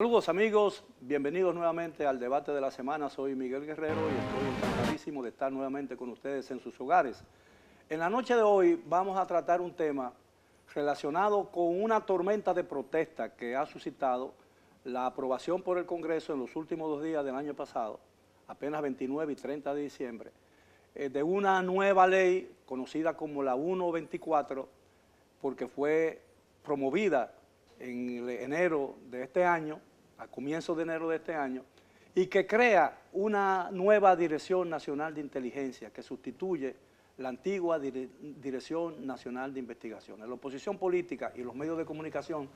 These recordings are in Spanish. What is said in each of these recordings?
Saludos amigos, bienvenidos nuevamente al debate de la semana. Soy Miguel Guerrero y estoy encantadísimo de estar nuevamente con ustedes en sus hogares. En la noche de hoy vamos a tratar un tema relacionado con una tormenta de protesta que ha suscitado la aprobación por el Congreso en los últimos 2 días del año pasado, apenas 29 y 30 de diciembre, de una nueva ley conocida como la 124, porque fue promovida en enero de este año, a comienzos de enero de este año, y que crea una nueva Dirección Nacional de Inteligencia que sustituye la antigua Dirección Nacional de Investigaciones. La oposición política y los medios de comunicación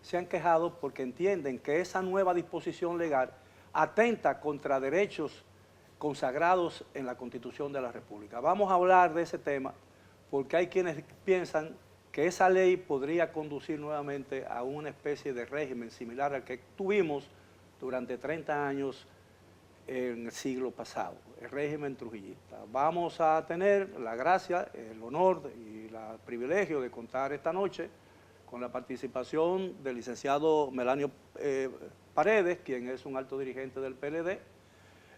se han quejado porque entienden que esa nueva disposición legal atenta contra derechos consagrados en la Constitución de la República. Vamos a hablar de ese tema porque hay quienes piensan que esa ley podría conducir nuevamente a una especie de régimen similar al que tuvimos durante 30 años en el siglo pasado, el régimen trujillista. Vamos a tener la gracia, el honor y el privilegio de contar esta noche con la participación del licenciado Melanio Paredes, quien es un alto dirigente del PLD,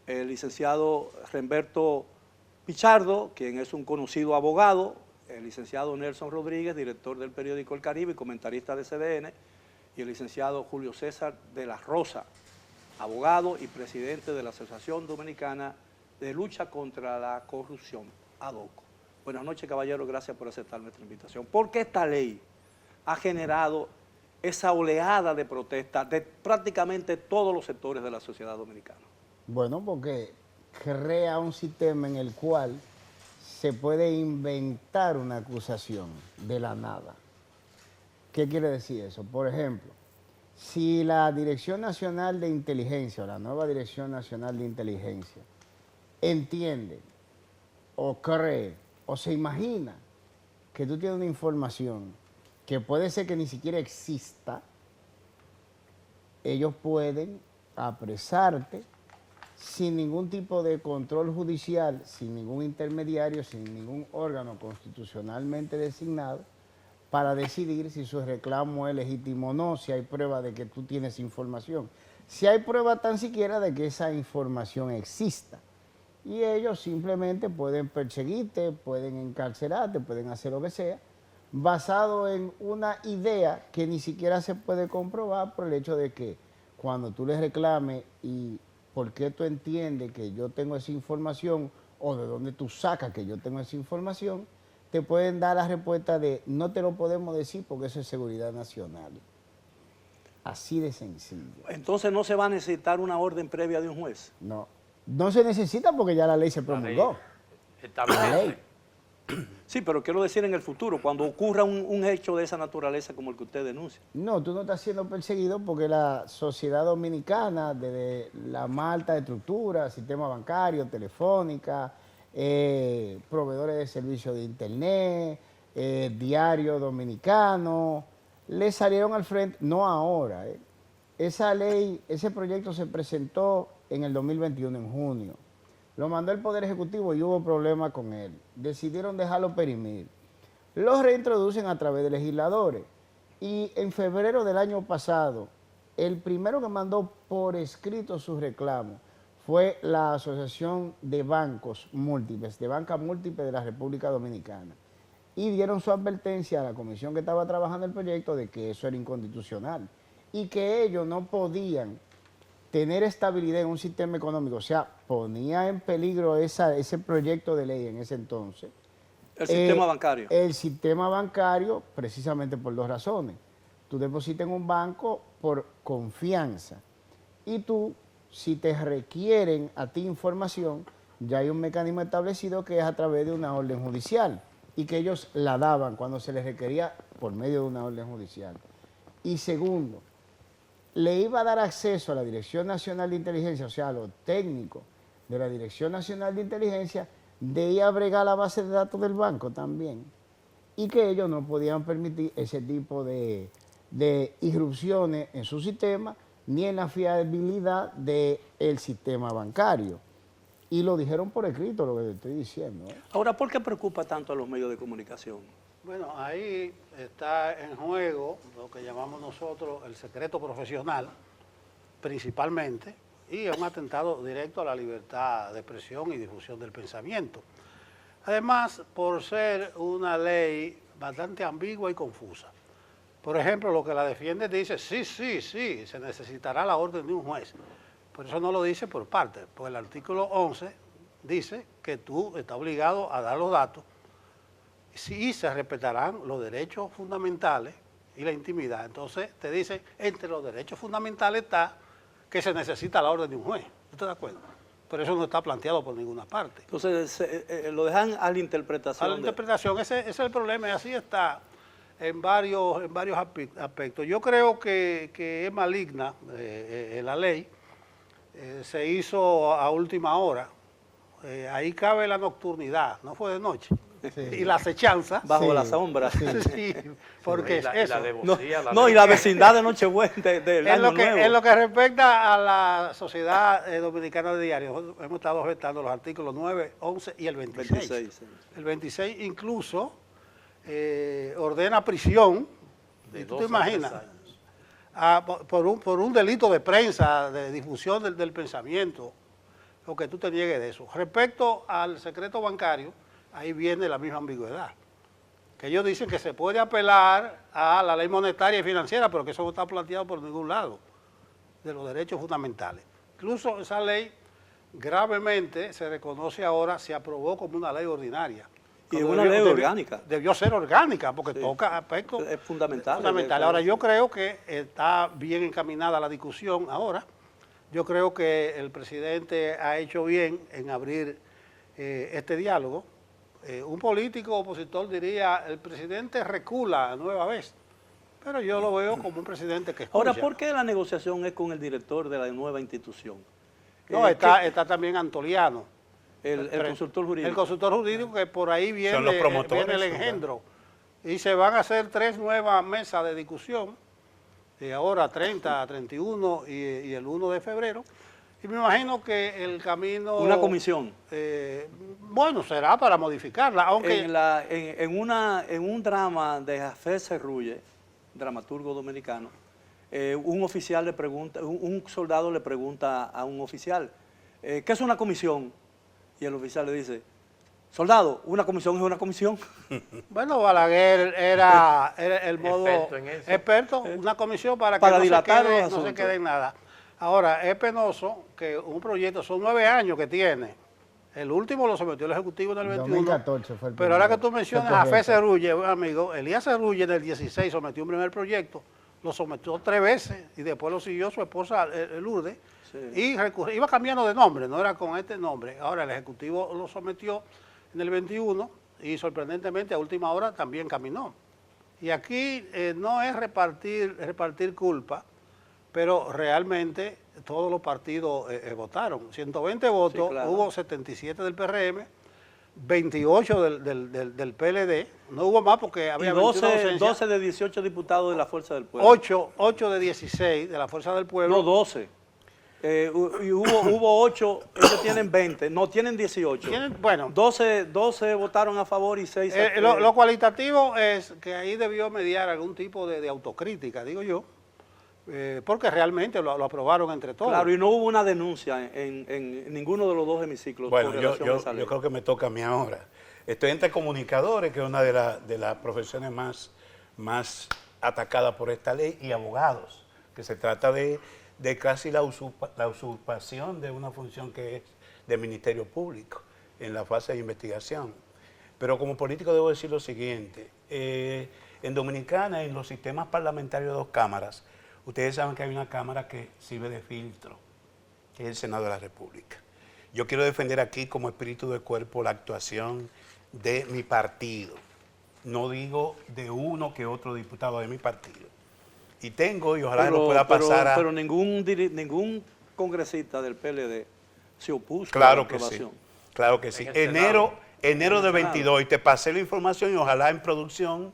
el licenciado Remberto Pichardo, quien es un conocido abogado, el licenciado Nelson Rodríguez, director del periódico El Caribe y comentarista de CDN, y el licenciado Julio César de la Rosa, abogado y presidente de la Asociación Dominicana de Lucha contra la Corrupción, ADOCO. Buenas noches, caballeros, gracias por aceptar nuestra invitación. ¿Por qué esta ley ha generado esa oleada de protesta de prácticamente todos los sectores de la sociedad dominicana? Bueno, porque crea un sistema en el cual se puede inventar una acusación de la nada. ¿Qué quiere decir eso? Por ejemplo, si la Dirección Nacional de Inteligencia o la nueva Dirección Nacional de Inteligencia entiende o cree o se imagina que tú tienes una información que puede ser que ni siquiera exista, ellos pueden apresarte sin ningún tipo de control judicial, sin ningún intermediario, sin ningún órgano constitucionalmente designado, para decidir si su reclamo es legítimo o no, si hay prueba de que tú tienes información, si hay prueba tan siquiera de que esa información exista. Y ellos simplemente pueden perseguirte, pueden encarcelarte, pueden hacer lo que sea, basado en una idea que ni siquiera se puede comprobar por el hecho de que cuando tú les reclames y por qué tú entiendes que yo tengo esa información o de dónde tú sacas que yo tengo esa información, te pueden dar la respuesta de no te lo podemos decir porque eso es seguridad nacional. Así de sencillo. Entonces no se va a necesitar una orden previa de un juez. No, no se necesita porque ya la ley se promulgó. La ley. Sí, pero quiero decir en el futuro, cuando ocurra un hecho de esa naturaleza como el que usted denuncia. No, tú no estás siendo perseguido porque la sociedad dominicana, desde la más alta estructura, sistema bancario, telefónica, proveedores de servicios de internet, diario dominicano, le salieron al frente, no ahora. Esa ley, ese proyecto se presentó en el 2021, en junio. Lo mandó el Poder Ejecutivo y hubo problemas con él. Decidieron dejarlo perimir. Lo reintroducen a través de legisladores. Y en febrero del año pasado, el primero que mandó por escrito su reclamo fue la Asociación de Bancos Múltiples, de Banca Múltiple de la República Dominicana. Y dieron su advertencia a la comisión que estaba trabajando el proyecto de que eso era inconstitucional y que ellos no podían tener estabilidad en un sistema económico, o sea, ponía en peligro ese proyecto de ley en ese entonces. El sistema bancario. El sistema bancario, precisamente por 2 razones. Tú depositas en un banco por confianza y tú, si te requieren a ti información, ya hay un mecanismo establecido que es a través de una orden judicial y que ellos la daban cuando se les requería por medio de una orden judicial. Y segundo, le iba a dar acceso a la Dirección Nacional de Inteligencia, o sea, a los técnicos de la Dirección Nacional de Inteligencia, de ir a bregar la base de datos del banco también. Y que ellos no podían permitir ese tipo de irrupciones en su sistema, ni en la fiabilidad del sistema bancario. Y lo dijeron por escrito, lo que te estoy diciendo. Ahora, ¿por qué preocupa tanto a los medios de comunicación? Bueno, ahí está en juego lo que llamamos nosotros el secreto profesional, principalmente, y es un atentado directo a la libertad de expresión y difusión del pensamiento. Además, por ser una ley bastante ambigua y confusa. Por ejemplo, lo que la defiende dice, sí, se necesitará la orden de un juez. Por eso no lo dice por parte, pues el artículo 11 dice que tú estás obligado a dar los datos y se respetarán los derechos fundamentales y la intimidad. Entonces te dice, entre los derechos fundamentales está que se necesita la orden de un juez. ¿Estás de acuerdo? Pero eso no está planteado por ninguna parte. Entonces lo dejan a la interpretación. A la interpretación, ese es el problema y así está en varios aspectos. Yo creo que es maligna la ley, se hizo a última hora. Ahí cabe la nocturnidad, no fue de noche. Sí. Y la acechanza. Bajo la sombra. Sí, porque es eso. Y la vecindad de Nochebuena, del Año Nuevo. En lo que respecta a la Sociedad Dominicana de Diarios, hemos estado objetando los artículos 9, 11 y el 26. Sí. El 26 incluso ordena prisión, y tú te imaginas, por un delito de prensa, de difusión del pensamiento, o que tú te niegues de eso. Respecto al secreto bancario, ahí viene la misma ambigüedad. Que ellos dicen que se puede apelar a la ley monetaria y financiera, pero que eso no está planteado por ningún lado, de los derechos fundamentales. Incluso esa ley gravemente se reconoce ahora, se aprobó como una ley ordinaria. Y es una ley orgánica. Debió ser orgánica, porque toca aspectos fundamentales. Ahora, yo creo que está bien encaminada la discusión ahora. Yo creo que el presidente ha hecho bien en abrir este diálogo. Un político opositor diría, el presidente recula nueva vez, pero yo lo veo como un presidente que escucha. Ahora, ¿por qué la negociación es con el director de la nueva institución? No, está también Antoliano. El consultor jurídico. El consultor jurídico, que por ahí viene el engendro. Y se van a hacer 3 nuevas mesas de discusión, ahora 30, 31 y el 1 de febrero. Y me imagino que el camino... Una comisión. Bueno, será para modificarla, aunque... En un drama de Jafé Cerrulle, dramaturgo dominicano, un soldado le pregunta a un oficial, ¿qué es una comisión? Y el oficial le dice, soldado, una comisión es una comisión. Bueno, Balaguer era el modo experto, una comisión para que no se quede en nada. Ahora, es penoso que un proyecto, son 9 años que tiene. El último lo sometió el Ejecutivo en el 21. 2014 fue el pero ahora que tú mencionas a Jafé Cerrulle, amigo, Elías Cerrulle en el 16 sometió un primer proyecto, lo sometió 3 veces y después lo siguió su esposa Lourdes. Sí. Y iba cambiando de nombre, no era con este nombre. Ahora el Ejecutivo lo sometió en el 21 y sorprendentemente a última hora también caminó. Y aquí no es repartir culpa, pero realmente todos los partidos votaron. 120 votos, sí, claro. Hubo 77 del PRM, 28 del PLD, no hubo más porque había 12 de 18 diputados de la Fuerza del Pueblo. 8 de 16 de la Fuerza del Pueblo. No, 12. Y hubo 8, ellos tienen 20, no, tienen 18. Bueno, 12 votaron a favor y 6 lo cualitativo es que ahí debió mediar algún tipo de autocrítica, digo yo, porque realmente lo aprobaron entre todos. Claro, y no hubo una denuncia en ninguno de los 2 hemiciclos. Bueno, yo creo que me toca a mí ahora. Estoy entre comunicadores, que es una de las profesiones más atacadas por esta ley, y abogados, que se trata de casi la usurpación de una función que es del Ministerio Público en la fase de investigación. Pero como político debo decir lo siguiente, en Dominicana, en los sistemas parlamentarios de 2 cámaras, ustedes saben que hay una cámara que sirve de filtro, que es el Senado de la República. Yo quiero defender aquí como espíritu de cuerpo la actuación de mi partido, no digo de uno que otro diputado de mi partido. Y tengo, y ojalá lo pueda pasar a... Pero ningún congresista del PLD se opuso a la aprobación. Claro que sí. Enero de 22, y te pasé la información y ojalá en producción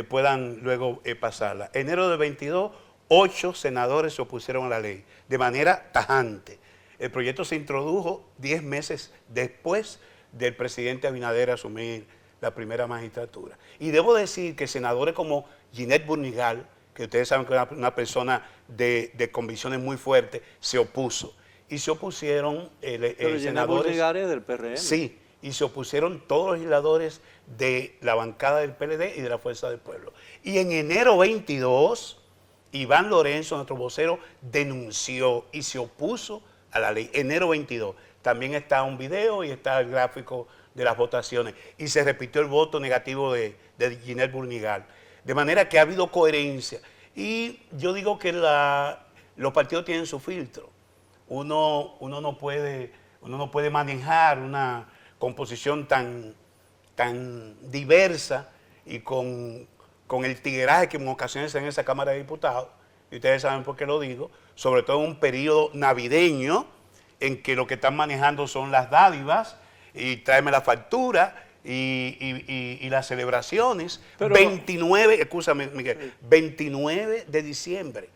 puedan luego pasarla. Enero de 22, 8 senadores se opusieron a la ley de manera tajante. El proyecto se introdujo 10 meses después del presidente Abinader asumir la primera magistratura. Y debo decir que senadores como Ginette Burnigal, que ustedes saben que una persona de convicciones muy fuertes, se opuso. Y se opusieron senadores del PRM. Sí, y se opusieron todos los legisladores de la bancada del PLD y de la Fuerza del Pueblo. Y en enero 22, Iván Lorenzo, nuestro vocero, denunció y se opuso a la ley. Enero 22. También está un video y está el gráfico de las votaciones. Y se repitió el voto negativo de Ginel Burnigal. De manera que ha habido coherencia. Y yo digo que los partidos tienen su filtro. Uno no puede manejar una composición tan diversa y con el tigueraje que en ocasiones en esa Cámara de Diputados, y ustedes saben por qué lo digo, sobre todo en un periodo navideño en que lo que están manejando son las dádivas y tráeme la factura y las celebraciones. Pero, 29, escúchame Miguel, 29 de diciembre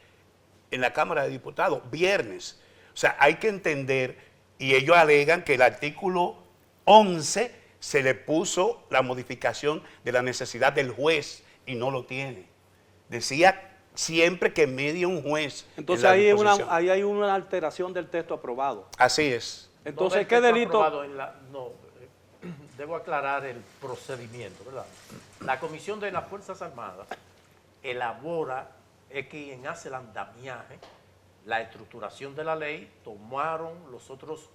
en la Cámara de Diputados, viernes. O sea, hay que entender, y ellos alegan que el artículo 11 se le puso la modificación de la necesidad del juez y no lo tiene. Decía siempre que medie un juez. Entonces ahí hay una alteración del texto aprobado. Así es. Entonces, ¿qué delito? Debo aclarar el procedimiento, ¿verdad? La Comisión de las Fuerzas Armadas elabora, es quien hace el andamiaje, la estructuración de la ley, tomaron los otros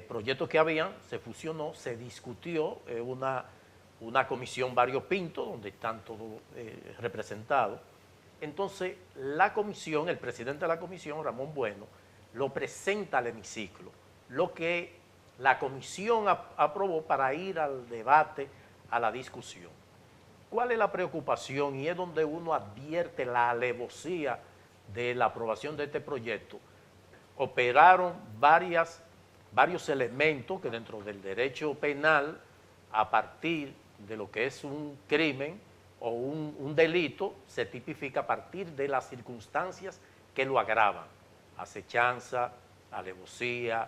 proyectos que habían, se fusionó, se discutió, una comisión variopinto, donde están todos representados. Entonces, la comisión, el presidente de la comisión, Ramón Bueno, lo presenta al hemiciclo, lo que la comisión aprobó para ir al debate, a la discusión. ¿Cuál es la preocupación? Y es donde uno advierte la alevosía de la aprobación de este proyecto. Operaron varios elementos que dentro del derecho penal, a partir de lo que es un crimen o un delito, se tipifica a partir de las circunstancias que lo agravan. Acechanza, alevosía,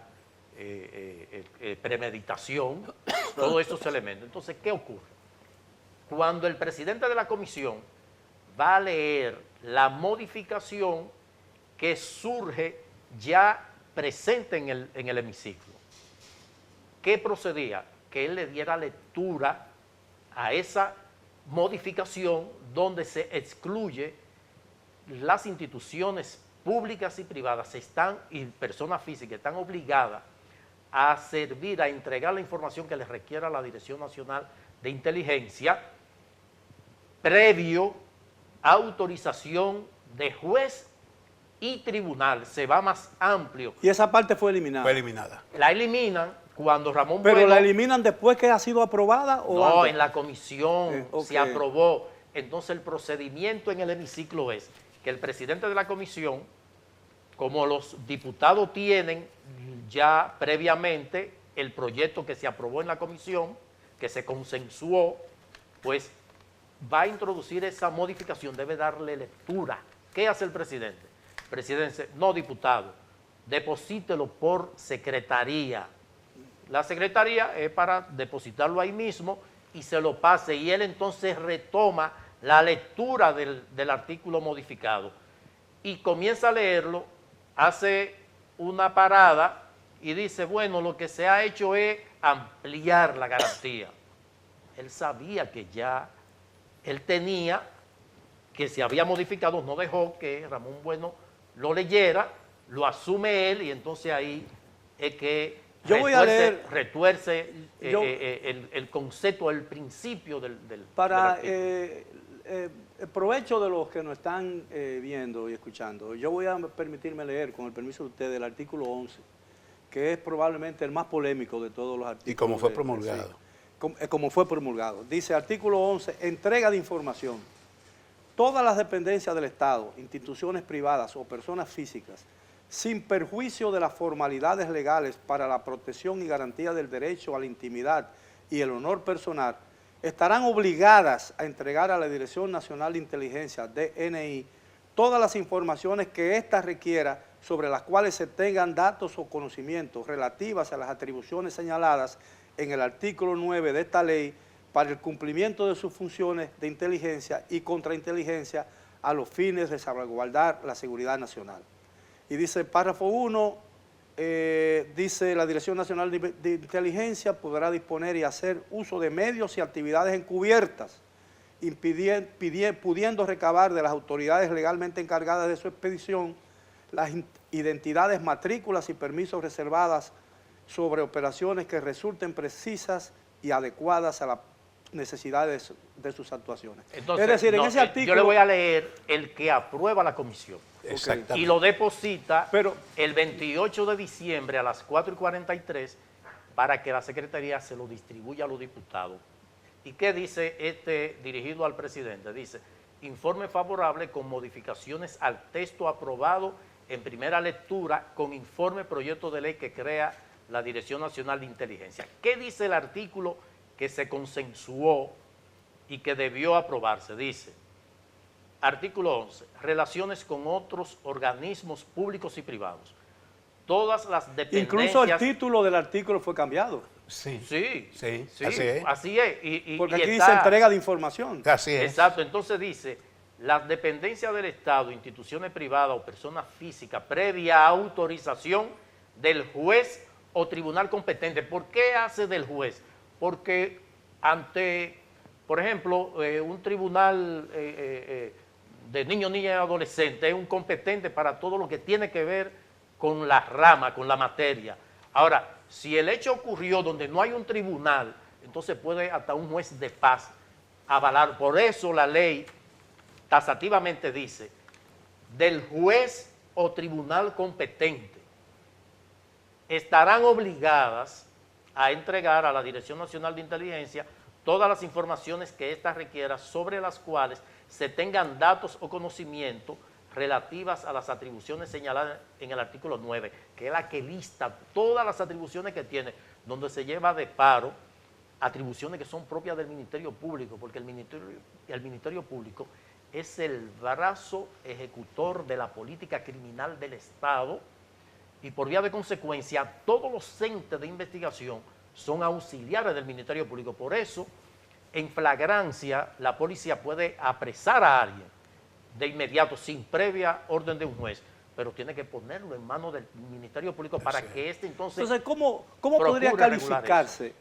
premeditación, todos esos elementos. Entonces, ¿qué ocurre? Cuando el presidente de la comisión va a leer la modificación que surge ya presente en el hemiciclo, ¿qué procedía? Que él le diera lectura a esa modificación donde se excluye las instituciones públicas y privadas y personas físicas están obligadas a servir, a entregar la información que les requiera la Dirección Nacional de Inteligencia, previo a autorización de juez y tribunal. Se va más amplio. Y esa parte fue eliminada. Fue eliminada. La eliminan cuando Ramón ¿Pero Bueno... la eliminan después que ha sido aprobada o No, antes? en la comisión se aprobó. Entonces el procedimiento en el hemiciclo es que el presidente de la comisión, como los diputados tienen ya previamente el proyecto que se aprobó en la comisión, que se consensuó, pues va a introducir esa modificación, debe darle lectura. ¿Qué hace el presidente? El presidente dice, no, diputado, deposítelo por secretaría. La secretaría es para depositarlo ahí mismo y se lo pase, y él entonces retoma la lectura del artículo modificado y comienza a leerlo, hace una parada y dice, bueno, lo que se ha hecho es ampliar la garantía. Él sabía que ya él tenía, que se había modificado, no dejó que Ramón Bueno lo leyera, lo asume él y entonces ahí es que yo voy a leer, retuerce el concepto, el principio del para del el provecho de los que nos están viendo y escuchando, yo voy a permitirme leer, con el permiso de ustedes, el artículo 11, que es probablemente el más polémico de todos los artículos. Y como fue promulgado. Sí, como fue promulgado. Dice, artículo 11, entrega de información. Todas las dependencias del Estado, instituciones privadas o personas físicas, sin perjuicio de las formalidades legales para la protección y garantía del derecho a la intimidad y el honor personal, estarán obligadas a entregar a la Dirección Nacional de Inteligencia, DNI, todas las informaciones que ésta requiera sobre las cuales se tengan datos o conocimientos relativas a las atribuciones señaladas en el artículo 9 de esta ley para el cumplimiento de sus funciones de inteligencia y contrainteligencia a los fines de salvaguardar la seguridad nacional. Y dice el párrafo 1, dice la Dirección Nacional de Inteligencia podrá disponer y hacer uso de medios y actividades encubiertas, pudiendo recabar de las autoridades legalmente encargadas de su expedición las identidades, matrículas y permisos reservadas sobre operaciones que resulten precisas y adecuadas a las necesidades de sus actuaciones. Entonces, es decir, en ese artículo... Yo le voy a leer el que aprueba la comisión. Exactamente. Y lo deposita Pero, el 28 de diciembre a las 4:43 para que la Secretaría se lo distribuya a los diputados. ¿Y qué dice dirigido al presidente? Dice, informe favorable con modificaciones al texto aprobado en primera lectura con informe proyecto de ley que crea la Dirección Nacional de Inteligencia. ¿Qué dice el artículo que se consensuó y que debió aprobarse? Dice, artículo 11, relaciones con otros organismos públicos y privados. Todas las dependencias... incluso el título del artículo fue cambiado. Sí, Sí, sí, sí, así es. así es. Porque y aquí está- dice entrega de información. Así es. Exacto, entonces dice, las dependencias del Estado, instituciones privadas o personas físicas previa autorización del juez o tribunal competente. ¿Por qué hace del juez? Porque ante, por ejemplo, un tribunal de niños, niñas y adolescentes es un competente para todo lo que tiene que ver con la rama, con la materia. Ahora, si el hecho ocurrió donde no hay un tribunal, entonces puede hasta un juez de paz avalar. Por eso la ley taxativamente dice del juez o tribunal competente estarán obligadas a entregar a la Dirección Nacional de Inteligencia todas las informaciones que ésta requiera sobre las cuales se tengan datos o conocimientos relativas a las atribuciones señaladas en el artículo 9, que es la que lista todas las atribuciones que tiene, donde se lleva de paro atribuciones que son propias del Ministerio Público, porque el Ministerio Público es el brazo ejecutor de la política criminal del Estado y por vía de consecuencia todos los entes de investigación son auxiliares del Ministerio Público. Por eso, en flagrancia, la policía puede apresar a alguien de inmediato, sin previa orden de un juez, pero tiene que ponerlo en manos del Ministerio Público para que entonces ¿cómo procure podría regular calificarse?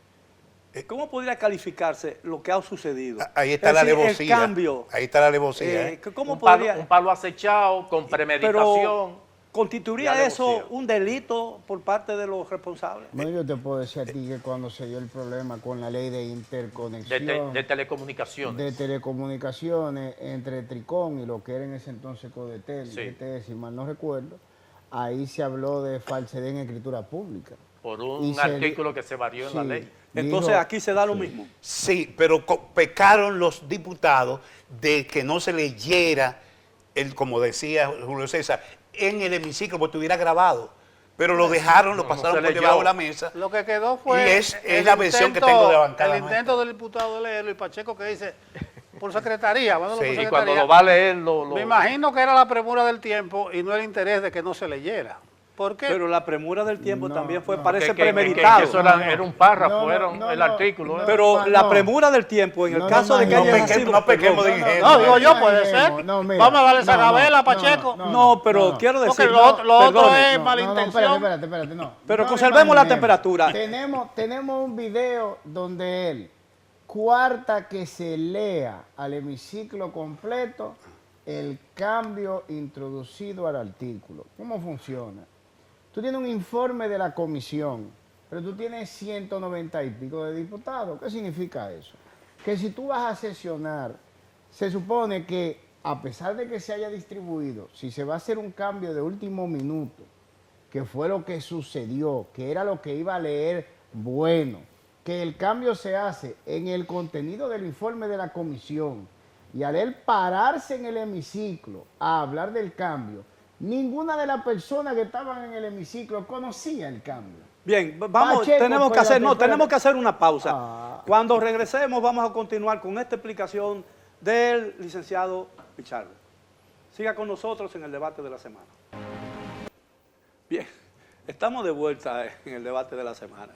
¿Cómo podría calificarse lo que ha sucedido? Ahí está Es la decir, alevosía. el cambio. Ahí está la alevosía. ¿Cómo un podría...? palo acechado con premeditación. Pero, ¿constituiría y eso alevosía. un delito por parte de los responsables? Bueno, yo te puedo decir a ti que cuando se dio el problema con la ley de interconexión, de telecomunicaciones. de telecomunicaciones entre Tricón y lo que era en ese entonces Codetel, Sí. GT, si mal no recuerdo, ahí se habló de falsedad en escritura pública. Por Y un se- artículo que se varió en la sí, ley. Entonces dijo- aquí se da lo mismo. Sí, pero pecaron los diputados de que no se leyera, como decía Julio César, en el hemiciclo, porque estuviera grabado. Pero lo dejaron, lo No, pasaron se por leyó. debajo de la mesa. Lo que quedó fue... Y es el la versión que tengo de la bancada El intento del diputado de leerlo y Pacheco que dice, por secretaría, mándalo Sí, por y Y cuando secretaría. lo va a leer, Me imagino que era la premura del tiempo y no el interés de que no se leyera. ¿Por qué? Pero la premura del tiempo No, también fue, no. parece que premeditado. eso era un párrafo, No, era no, el no, artículo. no. Pero la premura del tiempo, en el No, caso no, de que no, haya no, sido... no pequemos de Perdón. ingenuo. No, digo yo, puede Imaginemos, ser. no, mira, Vamos a darle esa no, gabela a no, Pacheco. No, pero quiero Porque decir... lo otro perdone. es mala intención. Espérate, no. Pero No conservemos la imaginemos. temperatura. Tenemos un video donde él cuarta que se lea al hemiciclo completo el cambio introducido al artículo. ¿Cómo funciona? Tú tienes un informe de la comisión, pero tú tienes 190 y pico de diputados. ¿Qué significa eso? Que si tú vas a sesionar, se supone que a pesar de que se haya distribuido, si se va a hacer un cambio de último minuto, que fue lo que sucedió, que era lo que iba a leer bueno, que el cambio se hace en el contenido del informe de la comisión y al él pararse en el hemiciclo a hablar del cambio, ninguna de las personas que estaban en el hemiciclo conocía el cambio. Bien, vamos, Pacheco, tenemos que espérate. hacer una pausa. Ah. Cuando regresemos vamos a continuar con esta explicación del licenciado Pichardo. Siga con nosotros en el debate de la semana. Bien, estamos de vuelta en el debate de la semana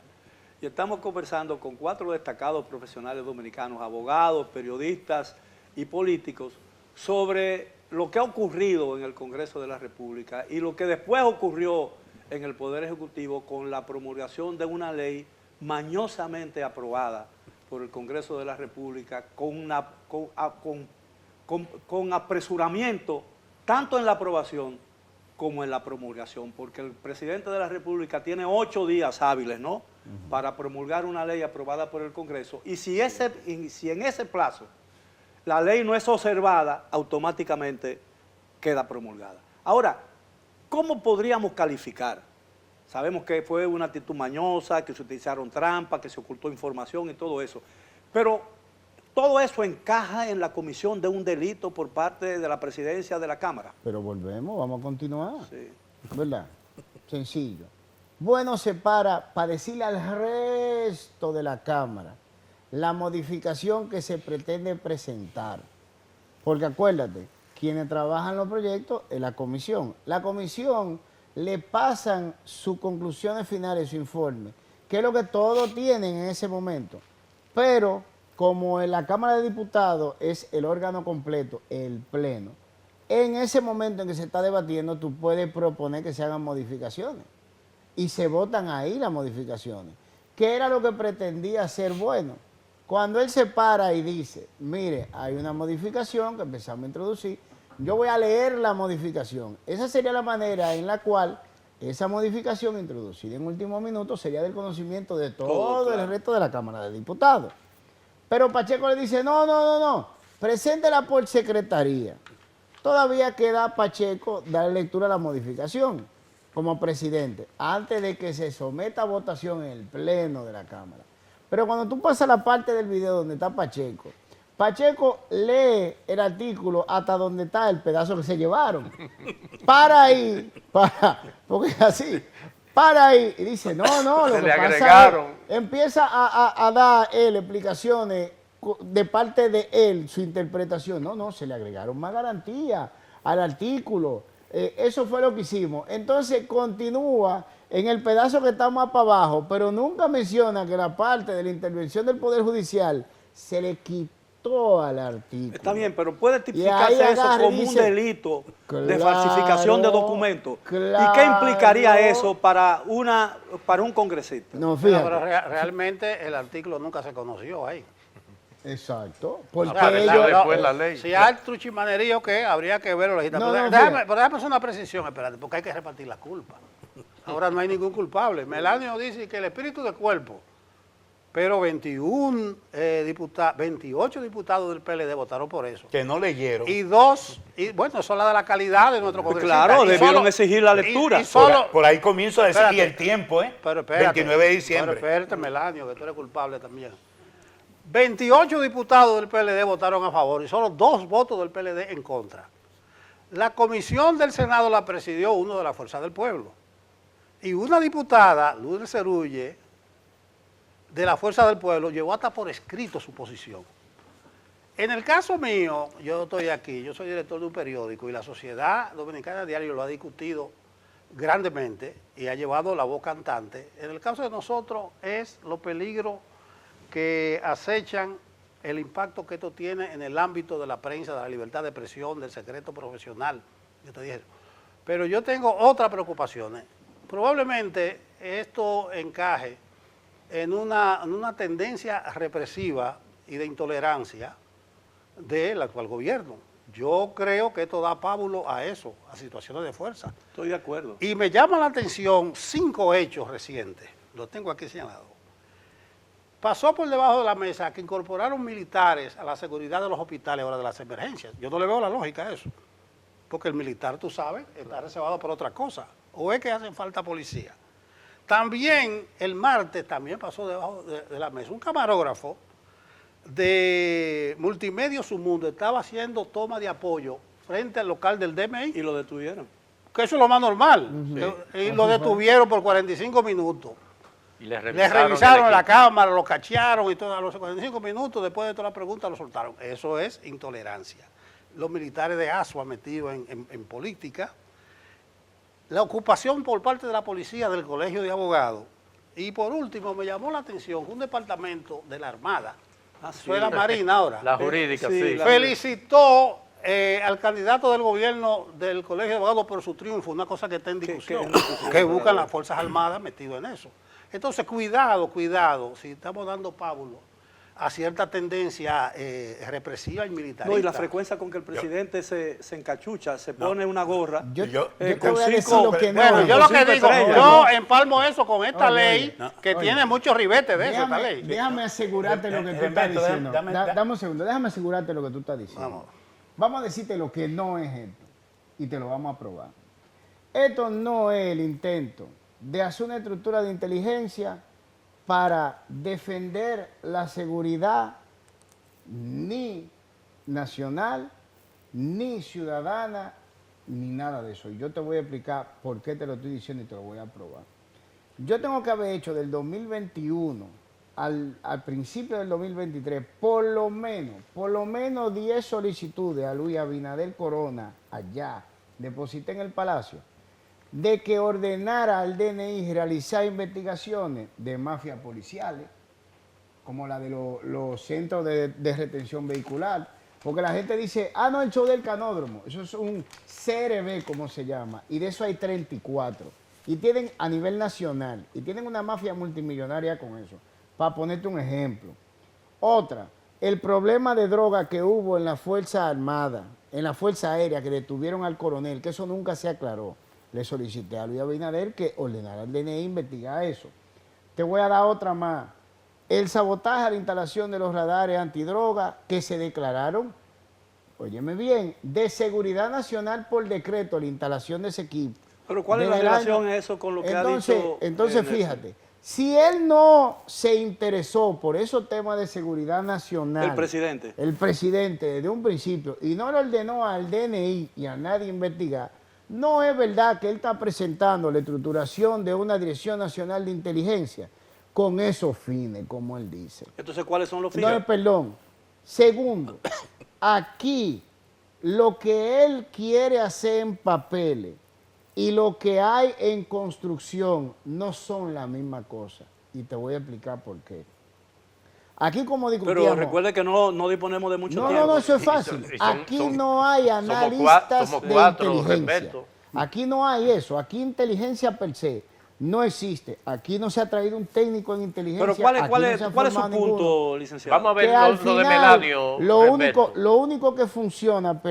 y estamos conversando con 4 destacados profesionales dominicanos, abogados, periodistas y políticos sobre lo que ha ocurrido en el Congreso de la República y lo que después ocurrió en el Poder Ejecutivo con la promulgación de una ley mañosamente aprobada por el Congreso de la República con apresuramiento, tanto en la aprobación como en la promulgación, porque el presidente de la República tiene 8 días hábiles, ¿no?, para promulgar una ley aprobada por el Congreso, y si en ese plazo la ley no es observada, automáticamente queda promulgada. Ahora, ¿cómo podríamos calificar? Sabemos que fue una actitud mañosa, que se utilizaron trampas, que se ocultó información y todo eso, pero todo eso encaja en la comisión de un delito por parte de la presidencia de la Cámara. Pero volvemos, vamos a continuar. Sí. ¿Verdad? Sencillo. Bueno, se para decirle al resto de la Cámara la modificación que se pretende presentar. Porque acuérdate, quienes trabajan los proyectos es la comisión. La comisión le pasan sus conclusiones finales, su informe, que es lo que todos tienen en ese momento. Pero como en la Cámara de Diputados es el órgano completo, el Pleno, en ese momento en que se está debatiendo, tú puedes proponer que se hagan modificaciones. Y se votan ahí las modificaciones. ¿Qué era lo que pretendía ser bueno? Cuando él se para y dice, mire, hay una modificación que empezamos a introducir, yo voy a leer la modificación. Esa sería la manera en la cual esa modificación introducida en último minuto sería del conocimiento de todo claro, el resto de la Cámara de Diputados. Pero Pacheco le dice, no, preséntela por secretaría. Todavía queda a Pacheco dar lectura a la modificación como presidente, antes de que se someta a votación en el Pleno de la Cámara. Pero cuando tú pasas la parte del video donde está Pacheco, Pacheco lee el artículo hasta donde está el pedazo que se llevaron. Para ahí, porque es así, para ahí y dice, no, lo que pasa es, empieza a dar él explicaciones de parte de él, su interpretación. No, se le agregaron más garantías al artículo. Eso fue lo que hicimos. Entonces continúa en el pedazo que está más para abajo, pero nunca menciona que la parte de la intervención del Poder Judicial se le quitó al artículo. Está bien, pero puede tipificarse eso como un delito de falsificación de documentos. Claro. ¿Y qué implicaría eso para un congresista? No, fíjate. Pero realmente el artículo nunca se conoció ahí. Exacto. Porque después la ley. Si hay truchimanerío, ¿qué? Habría que verlo. Pero déjame hacer una precisión, espérate, porque hay que repartir la culpa. Ahora no hay ningún culpable. Melanio dice que el espíritu de cuerpo, pero 28 diputados del PLD votaron por eso. Que no leyeron. Y bueno, eso habla de la calidad de nuestro congresista. Claro, debieron exigir la lectura. Por ahí comienzo a decir, y el tiempo, Pero espérate, 29 de diciembre. Pero espérate, Melanio, que tú eres culpable también. 28 diputados del PLD votaron a favor y solo 2 votos del PLD en contra. La comisión del Senado la presidió uno de la Fuerza del Pueblo. Y una diputada, Lourdes Cerulle, de la Fuerza del Pueblo, llevó hasta por escrito su posición. En el caso mío, yo estoy aquí, yo soy director de un periódico y la Sociedad Dominicana de Diario lo ha discutido grandemente y ha llevado la voz cantante. En el caso de nosotros es los peligros que acechan el impacto que esto tiene en el ámbito de la prensa, de la libertad de expresión, del secreto profesional. Yo te dije. Pero yo tengo otras preocupaciones. Probablemente esto encaje en una tendencia represiva y de intolerancia del actual gobierno. Yo creo que esto da pábulo a eso, a situaciones de fuerza. Estoy de acuerdo. Y me llama la atención 5 hechos recientes, los tengo aquí señalados. Pasó por debajo de la mesa que incorporaron militares a la seguridad de los hospitales ahora de las emergencias. Yo no le veo la lógica a eso, porque el militar, tú sabes, está reservado por otra cosa, o es que hacen falta policía. También el martes también pasó debajo de la mesa un camarógrafo de Multimedia Submundo, estaba haciendo toma de apoyo frente al local del DMI. Y lo detuvieron. Que eso es lo más normal. Sí. Y lo detuvieron por 45 minutos. Y le revisaron la cámara, lo cachearon y todo. A los 45 minutos, después de toda la pregunta, lo soltaron. Eso es intolerancia. Los militares de ASUA metidos en política. La ocupación por parte de la policía del Colegio de Abogados. Y por último, me llamó la atención que un departamento de la Armada, fue la Marina ahora, la jurídica, sí. Felicitó al candidato del gobierno del Colegio de Abogados por su triunfo, una cosa que está en discusión, discusión, que buscan las Fuerzas Armadas metidos en eso. Entonces, cuidado, si estamos dando pábulo a cierta tendencia represiva y militarista. No, y la frecuencia con que el presidente se encachucha, se pone una gorra. Yo te con voy a decir cinco- lo que no. Bueno, yo con lo que cinco digo, estrellas. yo empalmo eso con esta Oye, ley que oye. tiene muchos ribetes de eso, esta ley. Déjame asegurarte lo que tú estás Hermeto, diciendo. dame- Dame un segundo, déjame asegurarte lo que tú estás diciendo. Vamos. Vamos a decirte lo que no es esto y te lo vamos a probar. Esto no es el intento de hacer una estructura de inteligencia para defender la seguridad ni nacional, ni ciudadana, ni nada de eso. Y yo te voy a explicar por qué te lo estoy diciendo y te lo voy a probar. Yo tengo que haber hecho del 2021 al principio del 2023 por lo menos 10 solicitudes a Luis Abinader Corona allá, deposité en el Palacio, de que ordenara al DNI realizar investigaciones de mafias policiales, como la de los centros de retención vehicular, porque la gente dice, no, el show del canódromo, eso es un CRB, como se llama, y de eso hay 34, y tienen a nivel nacional, y tienen una mafia multimillonaria con eso, para ponerte un ejemplo. Otra, el problema de droga que hubo en la Fuerza Armada, en la Fuerza Aérea, que detuvieron al coronel, que eso nunca se aclaró. Le solicité a Luis Abinader que ordenara al DNI investigar eso. Te voy a dar otra más. El sabotaje a la instalación de los radares antidroga que se declararon, óyeme bien, de seguridad nacional por decreto, la instalación de ese equipo. Pero ¿cuál es la relación eso con lo que ha dicho? Entonces, fíjate, si él no se interesó por esos temas de seguridad nacional, El presidente. desde un principio, y no le ordenó al DNI y a nadie investigar, no es verdad que él está presentando la estructuración de una Dirección Nacional de Inteligencia con esos fines, como él dice. Entonces, ¿cuáles son los fines? No, perdón. Segundo, aquí lo que él quiere hacer en papeles y lo que hay en construcción no son la misma cosa. Y te voy a explicar por qué. Aquí como discutíamos... Pero recuerde que no disponemos de mucho tiempo. No, eso es fácil. Y son- Aquí son- no hay somos analistas somos de cuatro, inteligencia. Roberto. Aquí no hay eso. Aquí inteligencia per se no existe. Aquí no se ha traído un técnico en inteligencia. Pero ¿cuál Aquí no es se ha cuál es su formado ninguno. punto, licenciado? Vamos a ver Que al lo de final, Melanio. Roberto. lo único que funciona,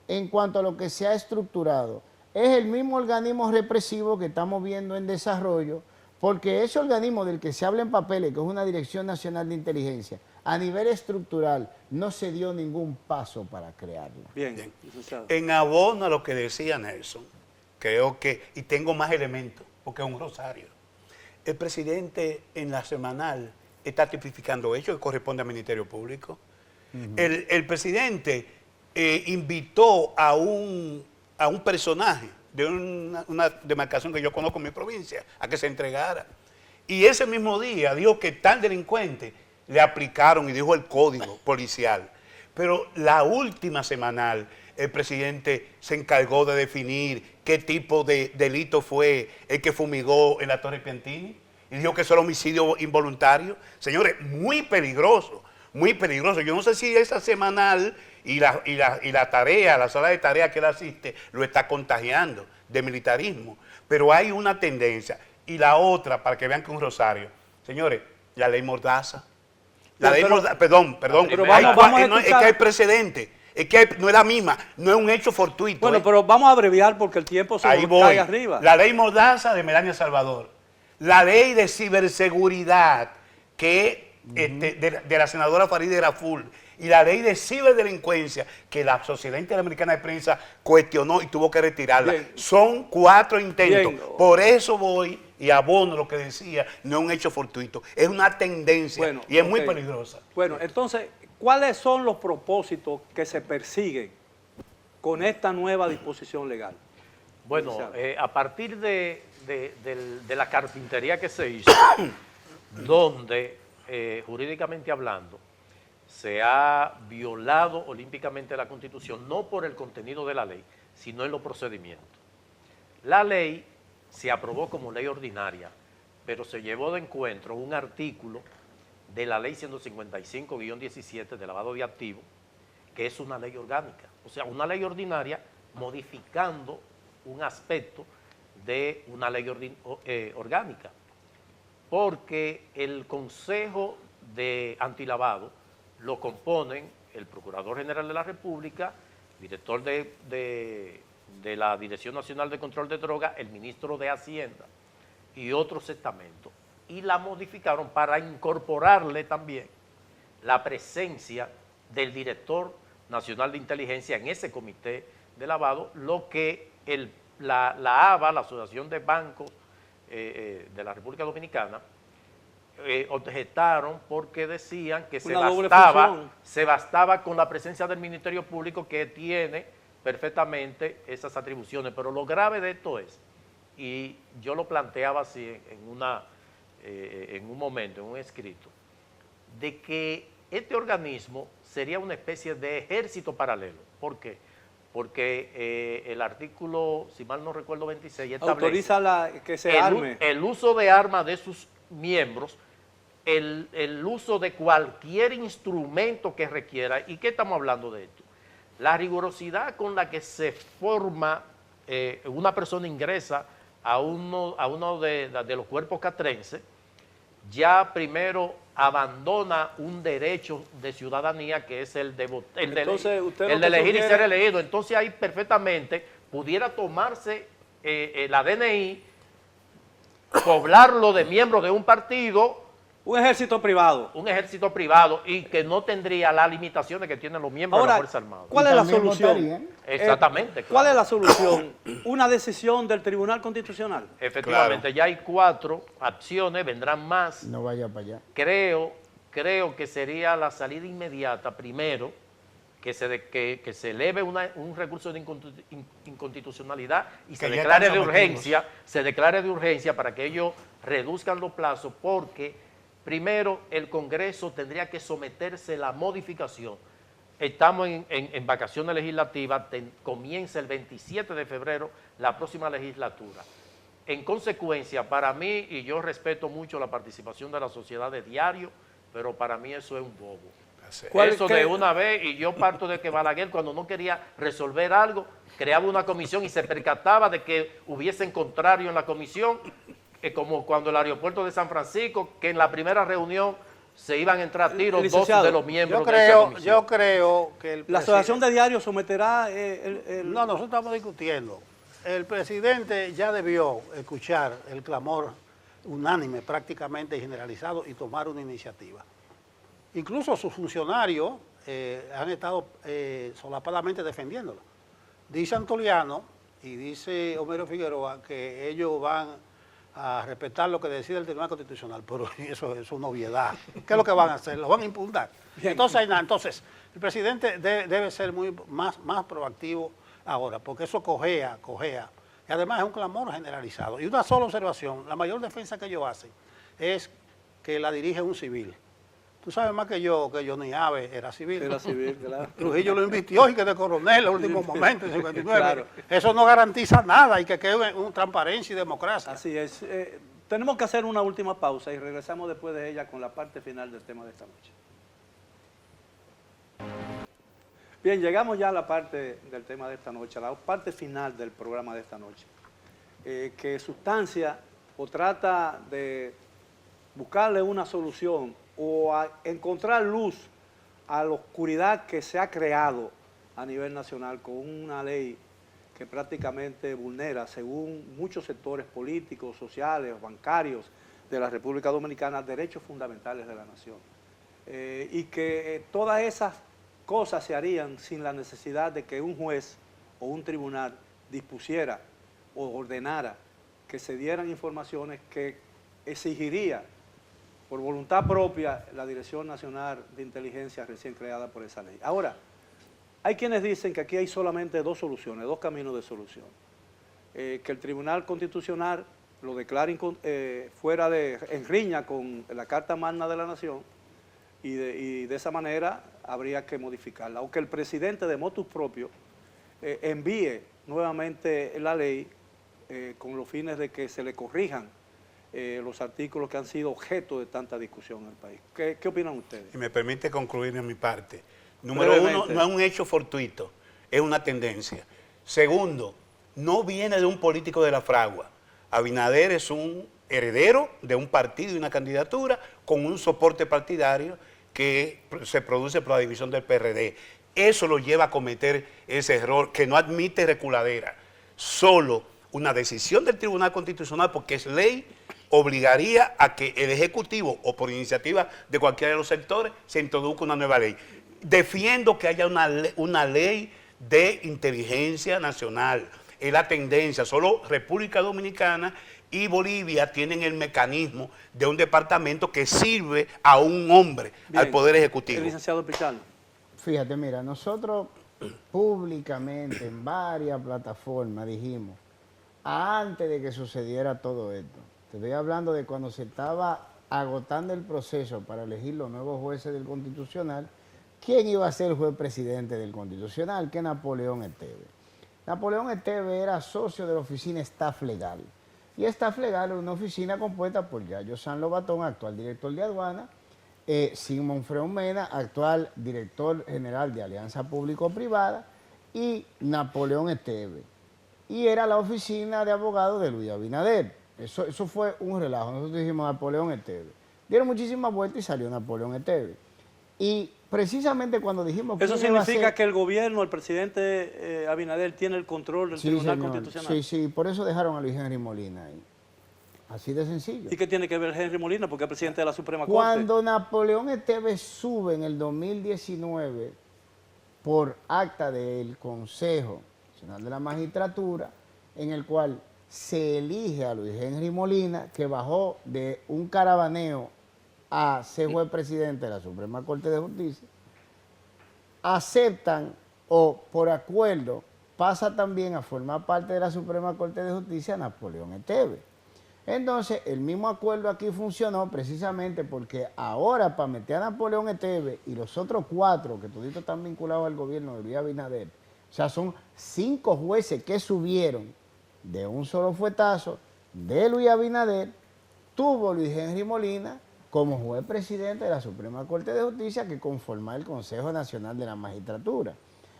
en cuanto a lo que se ha estructurado, es el mismo organismo represivo que estamos viendo en desarrollo, porque ese organismo del que se habla en papeles, que es una Dirección Nacional de Inteligencia, a nivel estructural no se dio ningún paso para crearla. Bien, licenciado. En abono a lo que decía Nelson, creo que, y tengo más elementos, porque es un rosario. El presidente en la semanal está tipificando hechos que corresponde al Ministerio Público. El presidente invitó a un personaje de una demarcación que yo conozco en mi provincia a que se entregara. Y ese mismo día dijo que tal delincuente le aplicaron y dijo el código policial. Pero la última semanal el presidente se encargó de definir qué tipo de delito fue el que fumigó en la Torre Piantini y dijo que eso era homicidio involuntario. Señores, muy peligroso, muy peligroso. Yo no sé si esa semanal y la tarea, la sala de tarea que él asiste, lo está contagiando de militarismo. Pero hay una tendencia. Y la otra, para que vean que es un rosario. Señores, la ley Mordaza. Perdón. Pero vamos a Es que hay precedente. Es que no es la misma. No es un hecho fortuito. Bueno, pero vamos a abreviar porque el tiempo se Ahí nos voy. cae arriba. La ley Mordaza de Melania Salvador. La ley de ciberseguridad que de la senadora Farideh Raful. Y la ley de ciberdelincuencia que la Sociedad Interamericana de Prensa cuestionó y tuvo que retirarla. Bien. Son 4 intentos. Bien. Por eso voy y abono lo que decía, no es un hecho fortuito. Es una tendencia Bueno, y es muy ok. peligrosa. Bueno, entonces, ¿cuáles son los propósitos que se persiguen con esta nueva disposición legal? Bueno, Licenciado. a partir de la carpintería que se hizo, donde jurídicamente hablando se ha violado olímpicamente la Constitución, no por el contenido de la ley, sino en los procedimientos. La ley se aprobó como ley ordinaria, pero se llevó de encuentro un artículo de la ley 155-17 de lavado de activos, que es una ley orgánica. o sea, una ley ordinaria modificando un aspecto de una ley orgánica, porque el Consejo de Antilavado lo componen el Procurador General de la República, director de la Dirección Nacional de Control de Drogas, el ministro de Hacienda y otros estamentos, y la modificaron para incorporarle también la presencia del director nacional de inteligencia en ese comité de lavado, lo que la ABA, la Asociación de Bancos de la República Dominicana, objetaron porque decían que se bastaba con la presencia del Ministerio Público, que tiene perfectamente esas atribuciones. Pero lo grave de esto es, y yo lo planteaba así en un momento, en un escrito, de que este organismo sería una especie de ejército paralelo. ¿Por qué? Porque el artículo, si mal no recuerdo, 26, establece autoriza que se arme el uso de armas de sus miembros, el uso de cualquier instrumento que requiera. ¿Y qué estamos hablando de esto? La rigurosidad con la que se forma, una persona ingresa a uno de los cuerpos castrenses, ya primero abandona un derecho de ciudadanía, que es el de elegir y ser elegido. Entonces ahí perfectamente pudiera tomarse la DNI, poblarlo de miembros de un partido. Un ejército privado. Un ejército privado, y que no tendría las limitaciones que tienen los miembros de la Fuerza Armada. ¿Cuál es la solución? Exactamente. ¿Cuál es la solución? Una decisión del Tribunal Constitucional. Efectivamente, Claro. Ya hay 4 acciones, vendrán más. No vaya para allá. Creo que sería la salida inmediata, primero, que se eleve un recurso de inconstitucionalidad y se declare de urgencia para que ellos reduzcan los plazos, porque primero el Congreso tendría que someterse a la modificación. Estamos en vacaciones legislativas, comienza el 27 de febrero la próxima legislatura. En consecuencia, para mí, y yo respeto mucho la participación de la sociedad de diario, pero para mí eso es un bobo. Eso de una vez, y yo parto de que Balaguer, cuando no quería resolver algo, creaba una comisión y se percataba de que hubiesen contrario en la comisión, como cuando el aeropuerto de San Francisco, que en la primera reunión se iban a entrar tiros 2 de los miembros de esa comisión. Yo creo que la Asociación de Diarios someterá No, nosotros estamos discutiendo. El presidente ya debió escuchar el clamor unánime, prácticamente generalizado, y tomar una iniciativa. Incluso sus funcionarios han estado solapadamente defendiéndolo. Dice Antoliano y dice Homero Figueroa que ellos van a respetar lo que decide el Tribunal Constitucional, pero eso es una obviedad. ¿Qué es lo que van a hacer? Lo van a impugnar. Entonces, el presidente debe ser más proactivo ahora, porque eso cojea. Y además es un clamor generalizado. Y una sola observación, la mayor defensa que ellos hacen es que la dirige un civil. Tú sabes más que Johnny Abe era civil. Era civil, claro. Trujillo lo invistió y que de coronel en los últimos momentos, en 59. Claro. Eso no garantiza nada y que quede una transparencia y democracia. Así es. Tenemos que hacer una última pausa y regresamos después de ella con la parte final del tema de esta noche. Bien, llegamos ya a la parte del tema de esta noche, a la parte final del programa de esta noche, que sustancia o trata de buscarle una solución o a encontrar luz a la oscuridad que se ha creado a nivel nacional con una ley que prácticamente vulnera, según muchos sectores políticos, sociales, bancarios de la República Dominicana, derechos fundamentales de la nación. Y que todas esas cosas se harían sin la necesidad de que un juez o un tribunal dispusiera o ordenara que se dieran informaciones que exigiría por voluntad propia la Dirección Nacional de Inteligencia recién creada por esa ley. Ahora, hay quienes dicen que aquí hay solamente 2 soluciones, 2 caminos de solución. Que el Tribunal Constitucional lo declare en riña con la Carta Magna de la Nación y de esa manera habría que modificarla. O que el presidente de motus propio envíe nuevamente la ley con los fines de que se le corrijan los artículos que han sido objeto de tanta discusión en el país. ¿Qué opinan ustedes? Y me permite concluir en mi parte. Número 1, no es un hecho fortuito. es una tendencia. Segundo, no viene de un político de la fragua. Abinader es un heredero de un partido y una candidatura con un soporte partidario que se produce por la división del PRD. Eso lo lleva a cometer ese error que no admite reculadera. Solo una decisión del Tribunal Constitucional, porque es ley, obligaría a que el Ejecutivo o por iniciativa de cualquiera de los sectores se introduzca una nueva ley. Defiendo que haya una ley de inteligencia nacional. Es la tendencia. Solo República Dominicana y Bolivia tienen el mecanismo de un departamento que sirve a un hombre, bien, al Poder Ejecutivo. El licenciado Pichardo. Fíjate, mira, nosotros públicamente en varias plataformas dijimos, antes de que sucediera todo esto, te estoy hablando de cuando se estaba agotando el proceso para elegir los nuevos jueces del Constitucional, ¿quién iba a ser el juez presidente del Constitucional? Que Napoleón Esteves. Napoleón Esteves era socio de la oficina Staff Legal. Y Staff Legal es una oficina compuesta por Yayo San Lobatón, actual director de aduana, Simón Freón Mena, actual director general de Alianza Público-Privada, y Napoleón Esteves. Y era la oficina de abogados de Luis Abinader. Eso fue un relajo. Nosotros dijimos Napoleón Esteves. Dieron muchísimas vueltas y salió Napoleón Esteves. Y precisamente cuando dijimos que ¿eso significa que el gobierno, el presidente Abinader, tiene el control del Tribunal Constitucional? Sí, por eso dejaron a Luis Henry Molina ahí. Así de sencillo. ¿Y qué tiene que ver Henry Molina? Porque es presidente de la Suprema Corte. Cuando Napoleón Esteves sube en el 2019 por acta del Consejo Nacional de la Magistratura, en el cual se elige a Luis Henry Molina, que bajó de un caravaneo a ser juez presidente de la Suprema Corte de Justicia, aceptan o por acuerdo pasa también a formar parte de la Suprema Corte de Justicia Napoleón Esteves. Entonces, el mismo acuerdo aquí funcionó precisamente porque ahora para meter a Napoleón Esteves y los otros 4, que toditos están vinculados al gobierno de Luis Abinader, o sea, son 5 jueces que subieron de un solo fuetazo de Luis Abinader, tuvo Luis Henry Molina como juez presidente de la Suprema Corte de Justicia que conforma el Consejo Nacional de la Magistratura.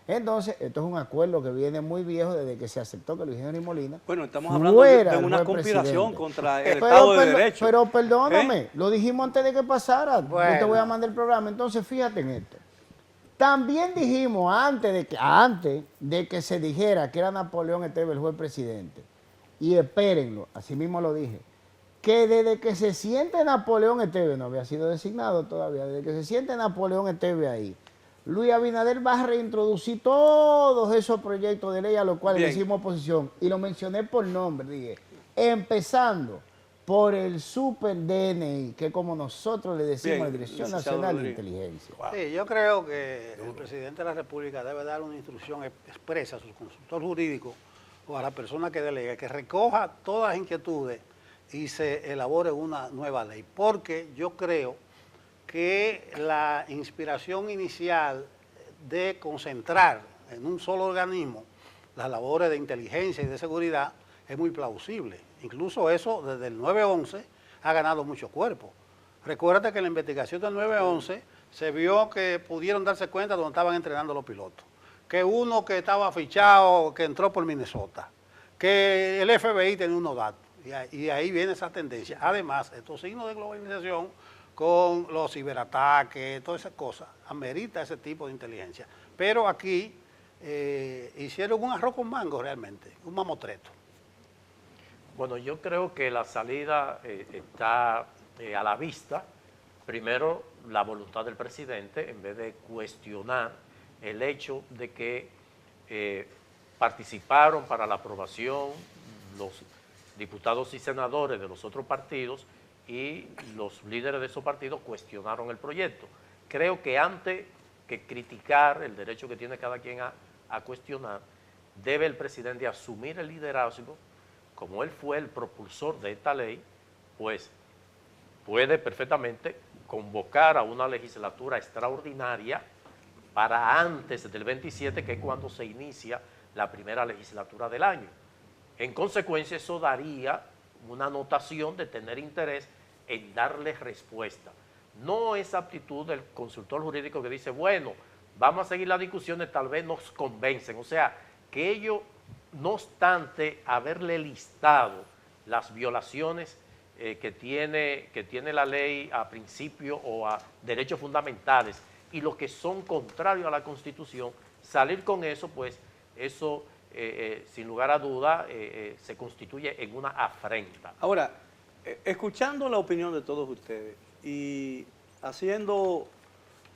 Entonces, esto es un acuerdo que viene muy viejo desde que se aceptó que Luis Henry Molina bueno, estamos hablando de una conspiración contra el Estado de Derecho. Pero perdóname, lo dijimos antes de que pasara. Bueno. Yo te voy a mandar el programa. Entonces, fíjate en esto. También dijimos antes de que se dijera que era Napoleón Esteves el juez presidente, y espérenlo, así mismo lo dije, que desde que se siente Napoleón Esteves, no había sido designado todavía, desde que se siente Napoleón Esteves ahí, Luis Abinader va a reintroducir todos esos proyectos de ley a los cuales le hicimos oposición. Y lo mencioné por nombre, dije, empezando por el Super DNI, que como nosotros le decimos a la Dirección Nacional de Inteligencia. Wow. Sí, yo creo que el presidente de la República debe dar una instrucción expresa a su consultor jurídico o a la persona que delegue, que recoja todas las inquietudes y se elabore una nueva ley. Porque yo creo que la inspiración inicial de concentrar en un solo organismo las labores de inteligencia y de seguridad es muy plausible. Incluso eso desde el 9/11 ha ganado mucho cuerpo. Recuerda que en la investigación del 9/11 se vio que pudieron darse cuenta donde estaban entrenando los pilotos. Que uno que estaba fichado, que entró por Minnesota. Que el FBI tenía unos datos. Y ahí viene esa tendencia. Además, estos signos de globalización con los ciberataques, todas esas cosas, amerita ese tipo de inteligencia. Pero aquí hicieron un arroz con mango realmente, un mamotreto. Bueno, yo creo que la salida está a la vista. Primero, la voluntad del presidente, en vez de cuestionar el hecho de que participaron para la aprobación los diputados y senadores de los otros partidos y los líderes de esos partidos cuestionaron el proyecto. Creo que antes que criticar el derecho que tiene cada quien a cuestionar, debe el presidente asumir el liderazgo. Como él fue el propulsor de esta ley, pues puede perfectamente convocar a una legislatura extraordinaria para antes del 27, que es cuando se inicia la primera legislatura del año. En consecuencia, eso daría una notación de tener interés en darle respuesta. No esa actitud del consultor jurídico que dice, bueno, vamos a seguir las discusiones, tal vez nos convencen. O sea, que ellos, no obstante haberle listado las violaciones que tiene la ley a principios o a derechos fundamentales y los que son contrarios a la Constitución, salir con eso, pues eso, sin lugar a duda, se constituye en una afrenta. Ahora, escuchando la opinión de todos ustedes y haciendo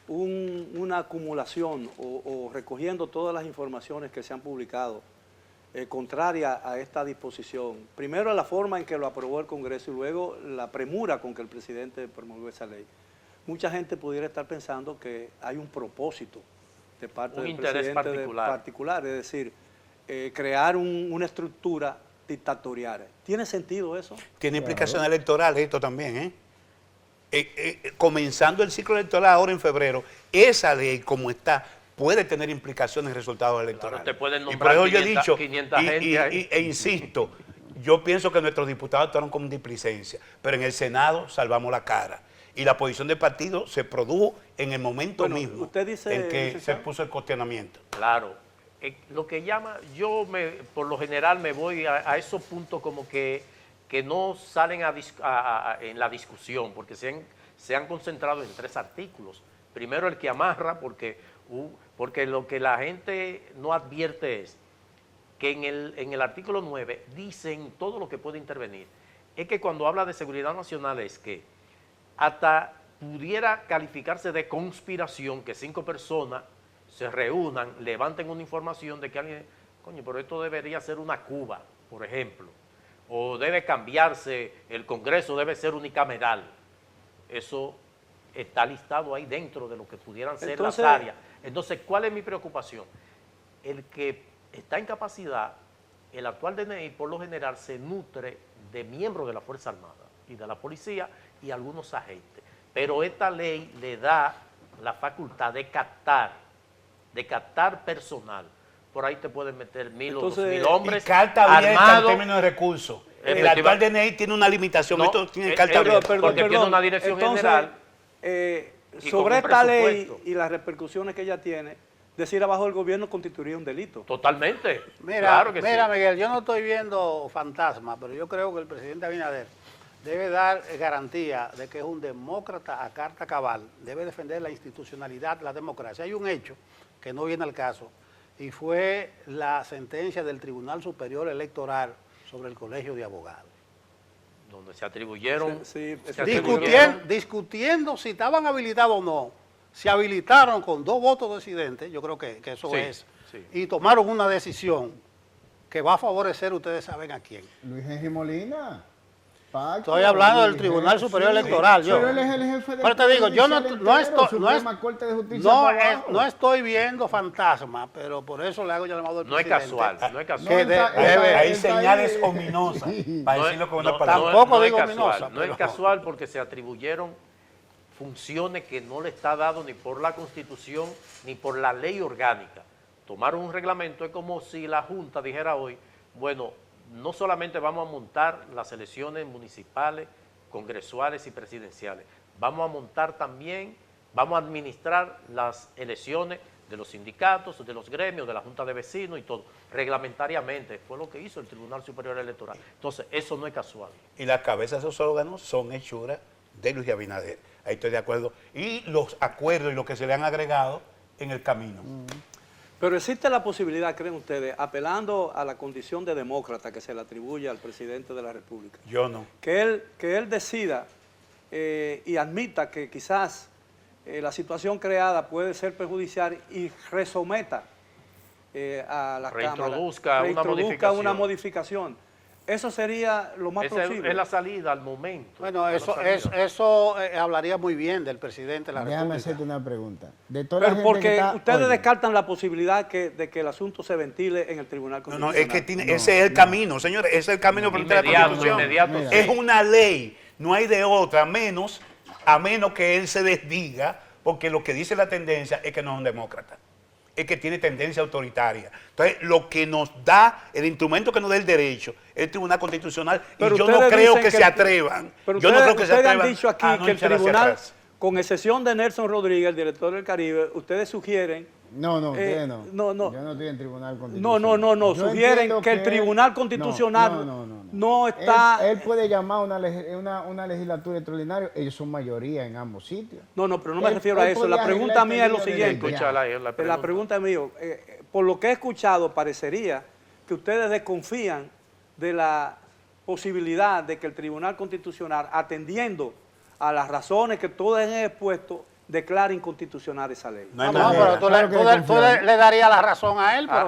una acumulación o recogiendo todas las informaciones que se han publicado contraria a esta disposición, primero la forma en que lo aprobó el Congreso y luego la premura con que el presidente promulgó esa ley, mucha gente pudiera estar pensando que hay un propósito de parte del presidente particular, es decir, crear una estructura dictatorial. ¿Tiene sentido eso? Tiene implicación electoral esto también, comenzando el ciclo electoral ahora en febrero, esa ley como está puede tener implicaciones en resultados electorales. Claro, te pueden y por eso 500, yo he dicho, 500 gente e insisto, yo pienso que nuestros diputados actuaron con displicencia, pero en el Senado salvamos la cara. Y la posición del partido se produjo en el momento mismo usted dice, en que se puso el cuestionamiento. Claro. Lo que llama, por lo general me voy a esos puntos como que no salen en la discusión, porque se han concentrado en 3 artículos. Primero el que amarra, porque lo que la gente no advierte es que en el artículo 9 dicen todo lo que puede intervenir. Es que cuando habla de seguridad nacional es que hasta pudiera calificarse de conspiración que 5 personas se reúnan, levanten una información de que alguien, coño, pero esto debería ser una Cuba, por ejemplo, o debe cambiarse, el Congreso debe ser unicameral. Eso está listado ahí dentro de lo que pudieran ser las áreas. Entonces, ¿cuál es mi preocupación? El que está en capacidad, el actual DNI por lo general se nutre de miembros de la Fuerza Armada y de la Policía y algunos agentes. Pero esta ley le da la facultad de captar personal. Por ahí te pueden meter 1.000 o 2.000 hombres y carta abierta en armados. términos de recursos. El actual DNI tiene una limitación, No, esto tiene carta abierta. Porque tiene una dirección general. Sobre esta ley y las repercusiones que ella tiene, decir abajo del gobierno constituiría un delito. Totalmente. Mira, claro que mira sí. Miguel, yo no estoy viendo fantasma, pero yo creo que el presidente Abinader debe dar garantía de que es un demócrata a carta cabal, debe defender la institucionalidad, la democracia. Hay un hecho que no viene al caso, y fue la sentencia del Tribunal Superior Electoral sobre el Colegio de Abogados. Donde se atribuyeron... Discutiendo si estaban habilitados o no, se habilitaron con 2 votos disidentes, yo creo que eso Sí, es, sí. y tomaron una decisión que va a favorecer, ustedes saben a quién. Luis Henry Molina. Pacto, Estoy hablando del Luis Tribunal Henry, Superior sí, Electoral, yo. Pero él es el jefe del Pero te digo, yo no estoy viendo fantasma, pero por eso le hago llamado al No es presidente. casual, no es casual. Que Hay señales ominosas, para decirlo con una palabra. Tampoco no digo es casual, ominosa, no es pero- casual porque se atribuyeron funciones que no le está dado ni por la Constitución ni por la ley orgánica. Tomaron un reglamento, es como si la Junta dijera hoy, bueno, no solamente vamos a montar las elecciones municipales, congresuales y presidenciales, vamos a montar también, vamos a administrar las elecciones de los sindicatos, de los gremios, de la Junta de Vecinos y todo, reglamentariamente. Fue lo que hizo el Tribunal Superior Electoral. Entonces, eso no es casual. Y las cabezas de esos órganos son hechuras de Luis Abinader. Ahí estoy de acuerdo. Y los acuerdos y lo que se le han agregado en el camino. Pero existe la posibilidad, creen ustedes, apelando a la condición de demócrata que se le atribuye al presidente de la República, Yo no. que él decida y admita que quizás la situación creada puede ser perjudicial y resometa a la Reintroduzca Cámara, una una modificación. Eso sería lo más Esa posible. es la salida al momento. Bueno, Es la salida. eso hablaría muy bien del presidente de la Déjame República. hacerte una pregunta. De toda la Pero gente porque que está- ustedes oye, descartan la posibilidad de que el asunto se ventile en el Tribunal No, Constitucional. es que ese es el camino, señores, ese es el camino por la Constitución. Inmediato, Mira. sí. Es una ley, no hay de otra, a menos que él se desdiga, porque lo que dice la tendencia es que no es un demócrata, es que tiene tendencia autoritaria. Entonces, lo que nos da, el instrumento que nos da el derecho, es el Tribunal Constitucional, Pero y yo no ustedes creo dicen que se atrevan. Pero Yo no creo que se ustedes han atrevan dicho aquí a no que el echar hacia Tribunal atrás. con excepción de Nelson Rodríguez, el director del Caribe, ustedes sugieren... No, ustedes no. No. Yo no estoy en Tribunal Constitucional. No. Yo Sugieren entiendo que el Tribunal Constitucional no está... Él puede llamar una legislatura extraordinaria. Ellos son mayoría en ambos sitios. No, pero no me refiero a eso. La pregunta mía es lo siguiente. La pregunta es mía. Por lo que he escuchado, parecería que ustedes desconfían de la posibilidad de que el Tribunal Constitucional, atendiendo a las razones que todos han expuesto, declara inconstitucional esa ley. No, pero tú le darías la razón a él, pero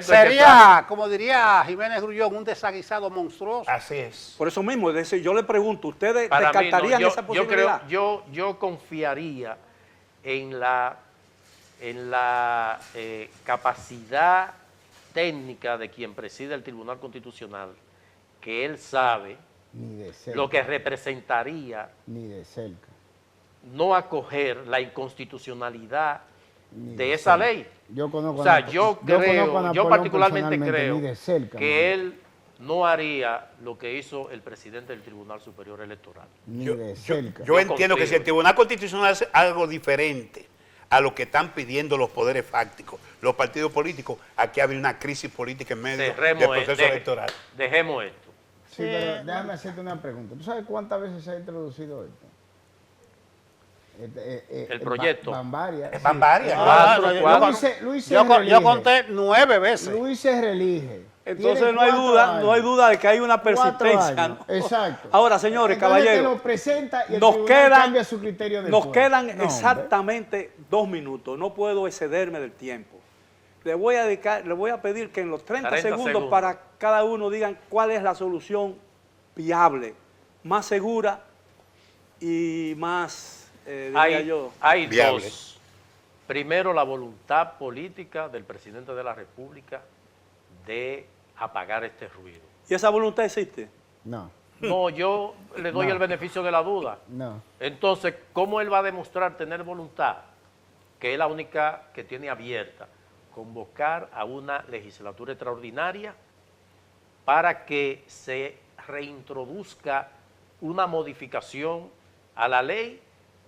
sería, como diría Jiménez Grullón, un desaguisado monstruoso. Así es. Por eso mismo, yo le pregunto, ¿ustedes descartarían esa posibilidad? Yo confiaría en la capacidad técnica de quien preside el Tribunal Constitucional, que él sabe lo que representaría ni de cerca no acoger la inconstitucionalidad de esa ley. Yo conozco, o sea, yo particularmente creo que él no haría lo que hizo el presidente del Tribunal Superior Electoral. Yo entiendo que si el Tribunal Constitucional hace algo diferente a lo que están pidiendo los poderes fácticos, los partidos políticos, aquí habría una crisis política en medio del proceso electoral. Dejemos esto. Sí, pero déjame hacerte una pregunta. ¿Tú sabes cuántas veces se ha introducido esto? El proyecto. Varias. Yo conté 9 veces. Luis se reelige. Entonces no hay duda de que hay una persistencia. ¿No? Exacto. Ahora, señores, caballeros, lo presenta y el tribunal cambia su criterio nos quedan exactamente 2 minutos. No puedo excederme del tiempo. Le voy a pedir que en los 30 segundos para cada uno digan cuál es la solución viable, más segura y más... Hay dos. Primero, la voluntad política del presidente de la República de apagar este ruido. ¿Y esa voluntad existe? No. No, yo le doy el beneficio de la duda. No. Entonces, ¿cómo él va a demostrar tener voluntad? Que es la única que tiene abierta. Convocar a una legislatura extraordinaria para que se reintroduzca una modificación a la ley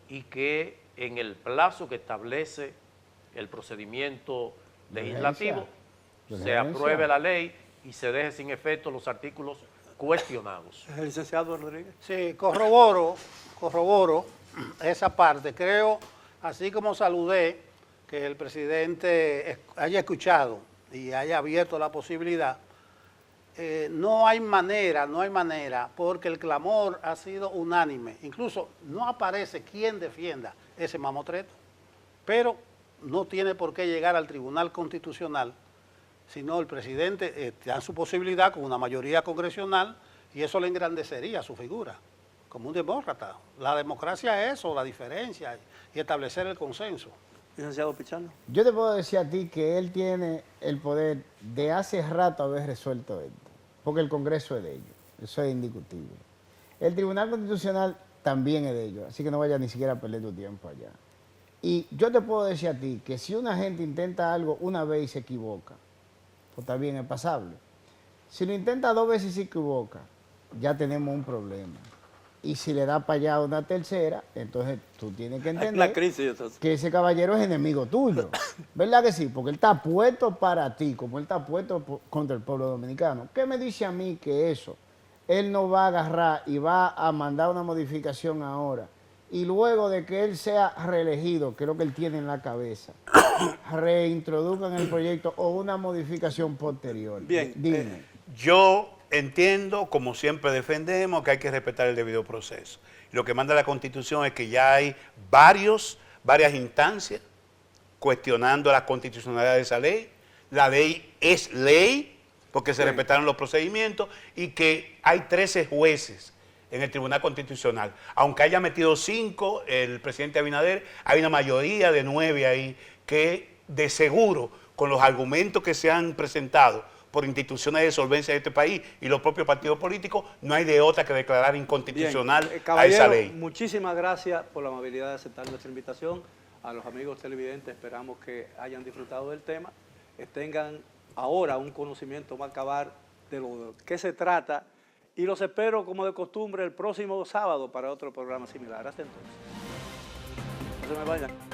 y que en el plazo que establece el procedimiento legislativo se apruebe la ley y se deje sin efecto los artículos cuestionados. ¿El licenciado Rodríguez? Sí, corroboro esa parte. Creo, así como saludé que el presidente haya escuchado y haya abierto la posibilidad, no hay manera, porque el clamor ha sido unánime. Incluso no aparece quien defienda ese mamotreto, pero no tiene por qué llegar al Tribunal Constitucional, sino el presidente da su posibilidad con una mayoría congresional y eso le engrandecería su figura como un demócrata. La democracia es eso, la diferencia y establecer el consenso. Licenciado Pichardo. Yo te puedo decir a ti que él tiene el poder de hace rato haber resuelto esto, porque el Congreso es de ellos, eso es indiscutible. El Tribunal Constitucional también es de ellos, así que no vayas ni siquiera a perder tu tiempo allá. Y yo te puedo decir a ti que si una gente intenta algo una vez y se equivoca, pues está bien, es pasable. Si lo intenta 2 veces y se equivoca, ya tenemos un problema. Y si le da para allá una tercera, entonces tú tienes que entender que ese caballero es enemigo tuyo. ¿Verdad que sí? Porque él está puesto para ti, como él está puesto contra el pueblo dominicano. ¿Qué me dice a mí que eso? Él no va a agarrar y va a mandar una modificación ahora. Y luego de que él sea reelegido, que es lo que él tiene en la cabeza, reintroduzcan el proyecto o una modificación posterior. Bien. Dime. Yo entiendo, como siempre defendemos, que hay que respetar el debido proceso. Lo que manda la Constitución es que ya hay varias instancias cuestionando la constitucionalidad de esa ley. La ley es ley porque se respetaron los procedimientos y que hay 13 jueces en el Tribunal Constitucional. Aunque haya metido 5 el presidente Abinader, hay una mayoría de 9 ahí que de seguro, con los argumentos que se han presentado por instituciones de solvencia de este país y los propios partidos políticos, no hay de otra que declarar inconstitucional a esa ley. Muchísimas gracias por la amabilidad de aceptar nuestra invitación. A los amigos televidentes esperamos que hayan disfrutado del tema, tengan ahora un conocimiento más cabal de lo que se trata y los espero como de costumbre el próximo sábado para otro programa similar. Hasta entonces. No se me vayan.